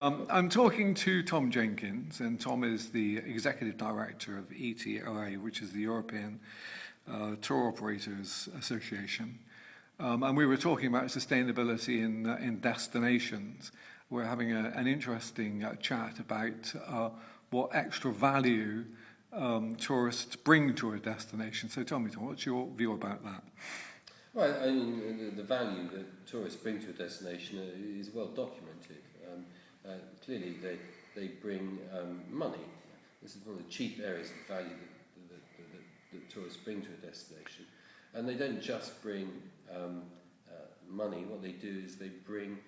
I'm talking to Tom Jenkins, and Tom is the Executive Director of ETOA, which is the European Tour Operators Association. And we were talking about sustainability in destinations. We're having an interesting chat about what extra value tourists bring to a destination. So tell me, Tom, what's your view about that? Well, I mean, the value that tourists bring to a destination is well documented. Clearly, they bring money. This is one of the chief areas of value that tourists bring to a destination. And they don't just bring money. What they do is they bring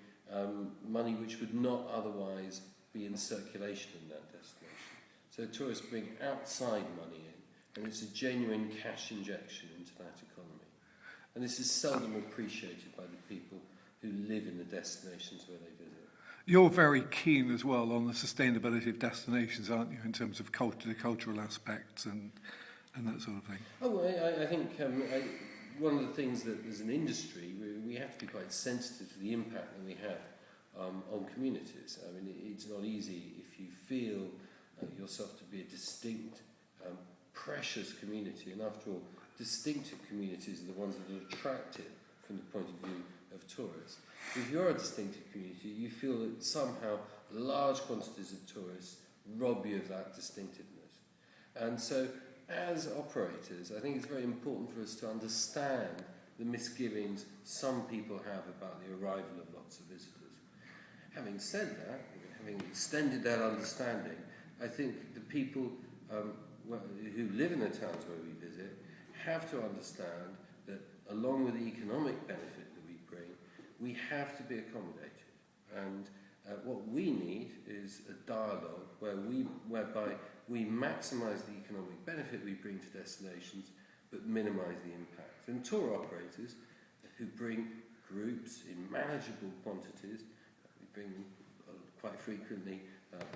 money which would not otherwise be in circulation in that destination. So tourists bring outside money in, and it's a genuine cash injection into that economy. And this is seldom appreciated by the people who live in the destinations where they visit. You're very keen as well on the sustainability of destinations, aren't you, in terms of the cultural aspects and that sort of thing? Oh, I think one of the things that as an industry, we have to be quite sensitive to the impact that we have on communities. I mean, it's not easy if you feel yourself to be a distinct, precious community, and after all, distinctive communities are the ones that are attractive from the point of view of tourists. If you're a distinctive community, you feel that somehow large quantities of tourists rob you of that distinctiveness. And so, as operators, I think it's very important for us to understand the misgivings some people have about the arrival of lots of visitors. Having said that, having extended that understanding, I think the people who live in the towns where we visit have to understand that along with the economic benefit that we bring, we have to be accommodated. And what we need is a dialogue whereby we maximise the economic benefit we bring to destinations, but minimise the impact. And tour operators who bring groups in manageable quantities, we bring them quite frequently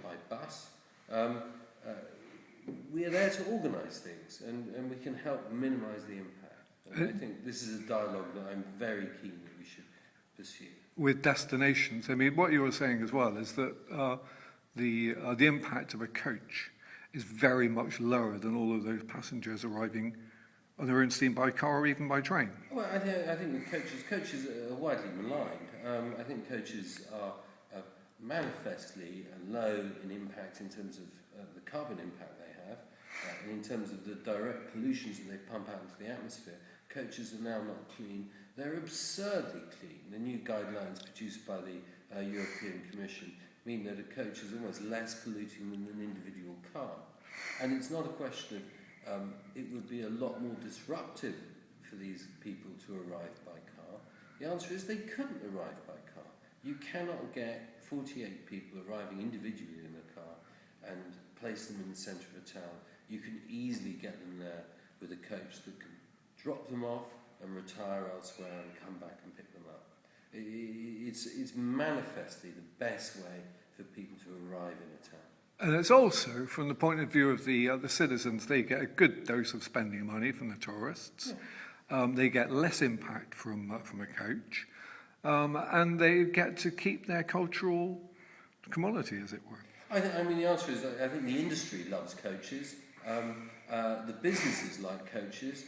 by bus, we are there to organise things, and we can help minimise the impact. And I think this is a dialogue that I'm very keen that we should pursue. With destinations, I mean, what you were saying as well is that the impact of a coach is very much lower than all of those passengers arriving on their own steam by car or even by train. Well, I think with coaches are widely maligned. I think coaches are manifestly low in impact in terms of the carbon impact they have, and in terms of the direct pollutions that they pump out into the atmosphere. Coaches are now not clean. They're absurdly clean. The new guidelines produced by the European Commission mean that a coach is almost less polluting than an individual car. And it's not a question of, it would be a lot more disruptive for these people to arrive by car. The answer is they couldn't arrive by car. You cannot get 48 people arriving individually in a car and place them in the centre of a town. You can easily get them there with a coach that can drop them off and retire elsewhere and come back and pick them up. It's manifestly the best way for people to arrive in a town. And it's also, from the point of view of the citizens, they get a good dose of spending money from the tourists. Yeah. They get less impact from a coach. And they get to keep their cultural commodity, as it were. I mean, the answer is, I think the industry loves coaches. The businesses like coaches.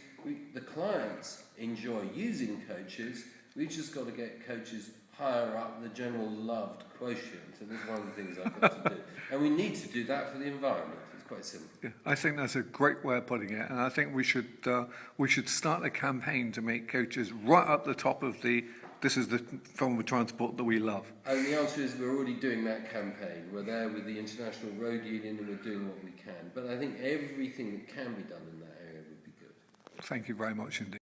The clients enjoy using coaches. We've just got to get coaches higher up the general loved quotient, and that's one of the things I've got to do. And we need to do that for the environment. It's quite simple. Yeah, I think that's a great way of putting it, and I think we should start a campaign to make coaches right up the top of this is the form of transport that we love. And the answer is we're already doing that campaign. We're there with the International Road Union and we're doing what we can. But I think everything that can be done in that area would be good. Thank you very much indeed.